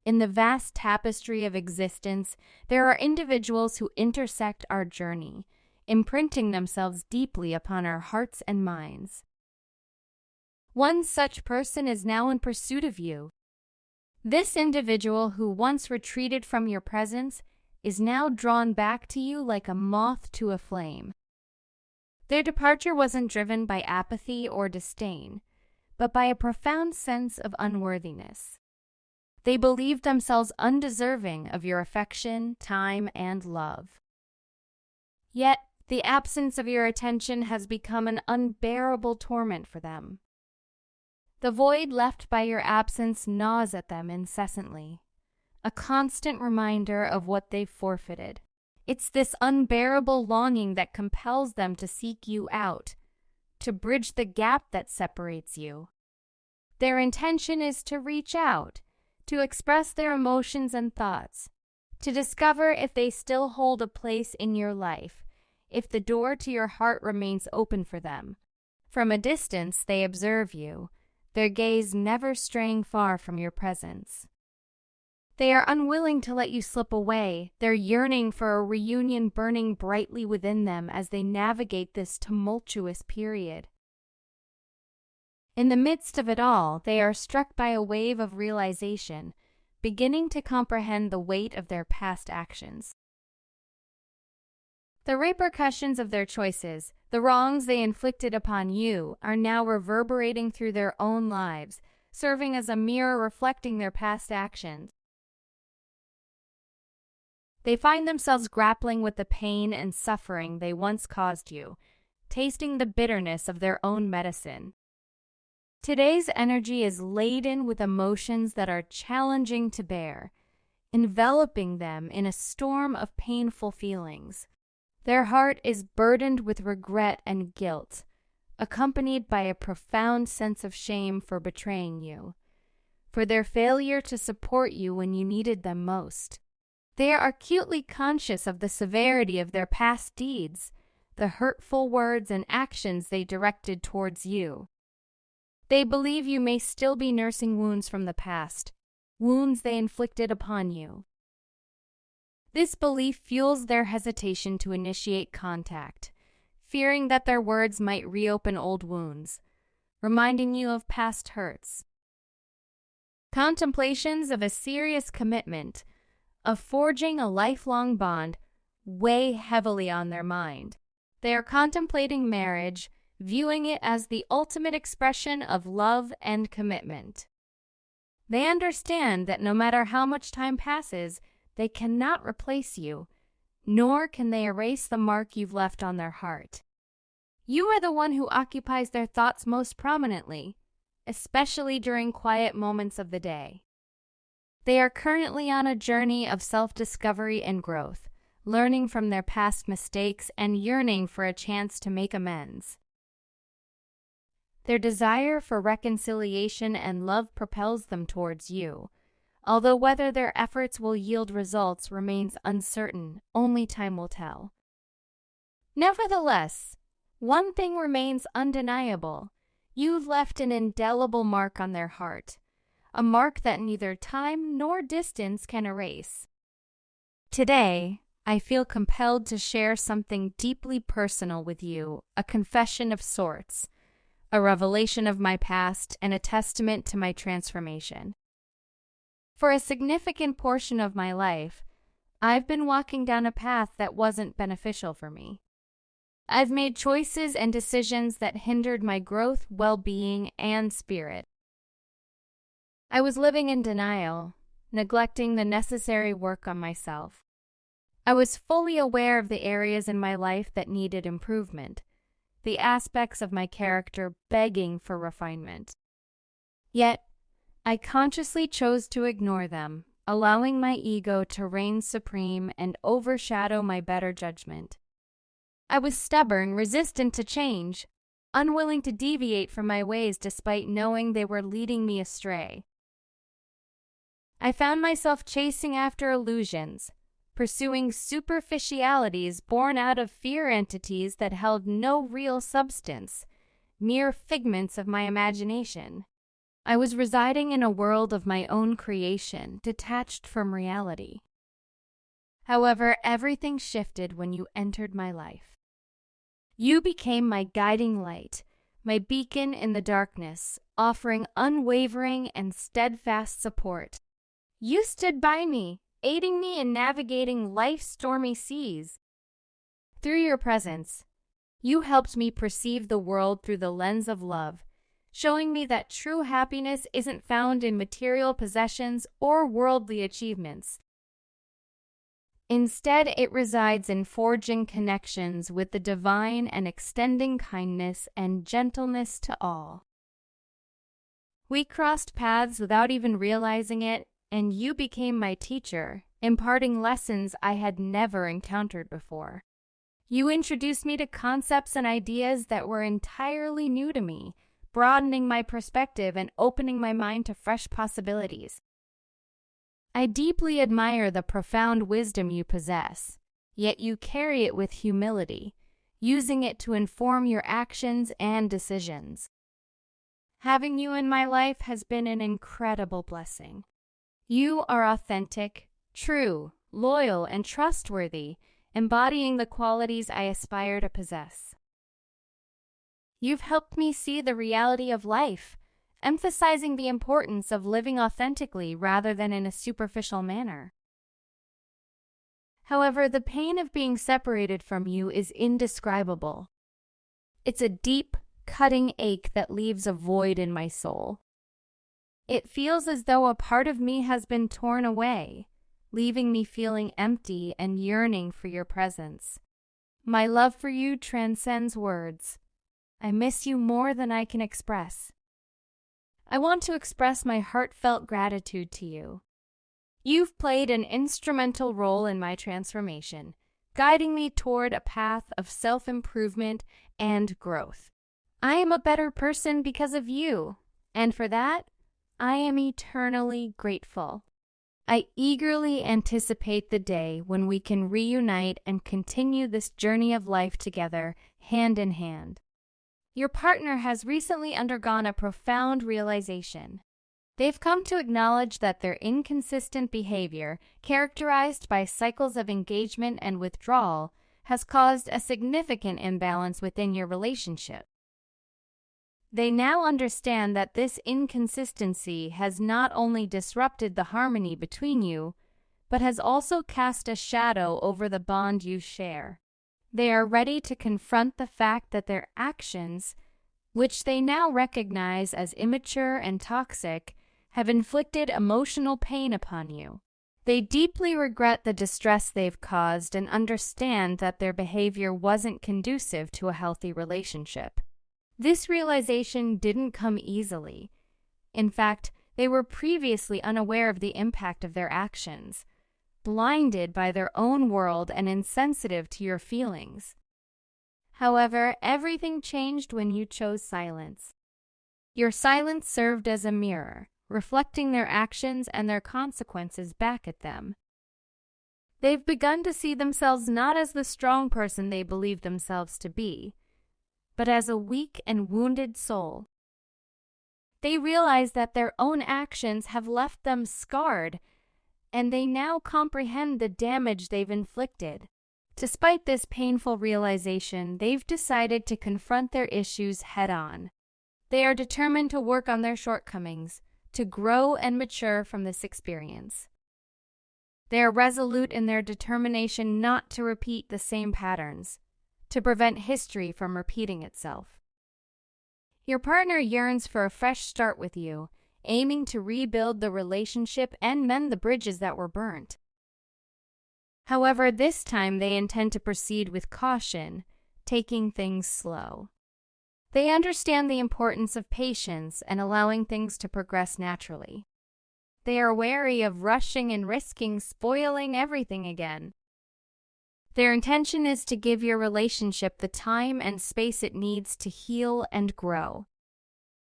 In the vast tapestry of existence, there are individuals who intersect our journey, imprinting themselves deeply upon our hearts and minds. One such person is now in pursuit of you. This individual who once retreated from your presence is now drawn back to you like a moth to a flame. Their departure wasn't driven by apathy or disdain, but by a profound sense of unworthiness. They believed themselves undeserving of your affection, time, and love. Yet, the absence of your attention has become an unbearable torment for them. The void left by your absence gnaws at them incessantly, a constant reminder of what they've forfeited. It's this unbearable longing that compels them to seek you out, to bridge the gap that separates you. Their intention is to reach out, to express their emotions and thoughts, to discover if they still hold a place in your life, if the door to your heart remains open for them. From a distance, they observe you, their gaze never straying far from your presence. They are unwilling to let you slip away, their yearning for a reunion burning brightly within them as they navigate this tumultuous period. In the midst of it all, they are struck by a wave of realization, beginning to comprehend the weight of their past actions. The repercussions of their choices, the wrongs they inflicted upon you, are now reverberating through their own lives, serving as a mirror reflecting their past actions. They find themselves grappling with the pain and suffering they once caused you, tasting the bitterness of their own medicine. Today's energy is laden with emotions that are challenging to bear, enveloping them in a storm of painful feelings. Their heart is burdened with regret and guilt, accompanied by a profound sense of shame for betraying you, for their failure to support you when you needed them most. They are acutely conscious of the severity of their past deeds, the hurtful words and actions they directed towards you. They believe you may still be nursing wounds from the past, wounds they inflicted upon you. This belief fuels their hesitation to initiate contact, fearing that their words might reopen old wounds, reminding you of past hurts. Contemplations of a serious commitment, of forging a lifelong bond, weigh heavily on their mind. They are contemplating marriage, viewing it as the ultimate expression of love and commitment. They understand that no matter how much time passes, they cannot replace you, nor can they erase the mark you've left on their heart. You are the one who occupies their thoughts most prominently, especially during quiet moments of the day. They are currently on a journey of self-discovery and growth, learning from their past mistakes and yearning for a chance to make amends. Their desire for reconciliation and love propels them towards you, although whether their efforts will yield results remains uncertain, only time will tell. Nevertheless, one thing remains undeniable. You've left an indelible mark on their heart, a mark that neither time nor distance can erase. Today, I feel compelled to share something deeply personal with you, a confession of sorts, a revelation of my past and a testament to my transformation. For a significant portion of my life, I've been walking down a path that wasn't beneficial for me. I've made choices and decisions that hindered my growth, well-being, and spirit. I was living in denial, neglecting the necessary work on myself. I was fully aware of the areas in my life that needed improvement, the aspects of my character begging for refinement. Yet, I consciously chose to ignore them, allowing my ego to reign supreme and overshadow my better judgment. I was stubborn, resistant to change, unwilling to deviate from my ways despite knowing they were leading me astray. I found myself chasing after illusions, pursuing superficialities born out of fear entities that held no real substance, mere figments of my imagination. I was residing in a world of my own creation, detached from reality. However, everything shifted when you entered my life. You became my guiding light, my beacon in the darkness, offering unwavering and steadfast support. You stood by me, aiding me in navigating life's stormy seas. Through your presence, you helped me perceive the world through the lens of love, showing me that true happiness isn't found in material possessions or worldly achievements. Instead, it resides in forging connections with the divine and extending kindness and gentleness to all. We crossed paths without even realizing it, and you became my teacher, imparting lessons I had never encountered before. You introduced me to concepts and ideas that were entirely new to me, broadening my perspective and opening my mind to fresh possibilities. I deeply admire the profound wisdom you possess, yet you carry it with humility, using it to inform your actions and decisions. Having you in my life has been an incredible blessing. You are authentic, true, loyal, and trustworthy, embodying the qualities I aspire to possess. You've helped me see the reality of life, emphasizing the importance of living authentically rather than in a superficial manner. However, the pain of being separated from you is indescribable. It's a deep, cutting ache that leaves a void in my soul. It feels as though a part of me has been torn away, leaving me feeling empty and yearning for your presence. My love for you transcends words. I miss you more than I can express. I want to express my heartfelt gratitude to you. You've played an instrumental role in my transformation, guiding me toward a path of self-improvement and growth. I am a better person because of you, and for that, I am eternally grateful. I eagerly anticipate the day when we can reunite and continue this journey of life together, hand in hand. Your partner has recently undergone a profound realization. They've come to acknowledge that their inconsistent behavior, characterized by cycles of engagement and withdrawal, has caused a significant imbalance within your relationship. They now understand that this inconsistency has not only disrupted the harmony between you, but has also cast a shadow over the bond you share. They are ready to confront the fact that their actions, which they now recognize as immature and toxic, have inflicted emotional pain upon you. They deeply regret the distress they've caused and understand that their behavior wasn't conducive to a healthy relationship. This realization didn't come easily. In fact, they were previously unaware of the impact of their actions, blinded by their own world and insensitive to your feelings. However, everything changed when you chose silence. Your silence served as a mirror, reflecting their actions and their consequences back at them. They've begun to see themselves not as the strong person they believed themselves to be, but as a weak and wounded soul. They realize that their own actions have left them scarred, and they now comprehend the damage they've inflicted. Despite this painful realization, they've decided to confront their issues head-on. They are determined to work on their shortcomings, to grow and mature from this experience. They are resolute in their determination not to repeat the same patterns, to prevent history from repeating itself. Your partner yearns for a fresh start with you, aiming to rebuild the relationship and mend the bridges that were burnt. However, this time they intend to proceed with caution, taking things slow. They understand the importance of patience and allowing things to progress naturally. They are wary of rushing and risking spoiling everything again. Their intention is to give your relationship the time and space it needs to heal and grow.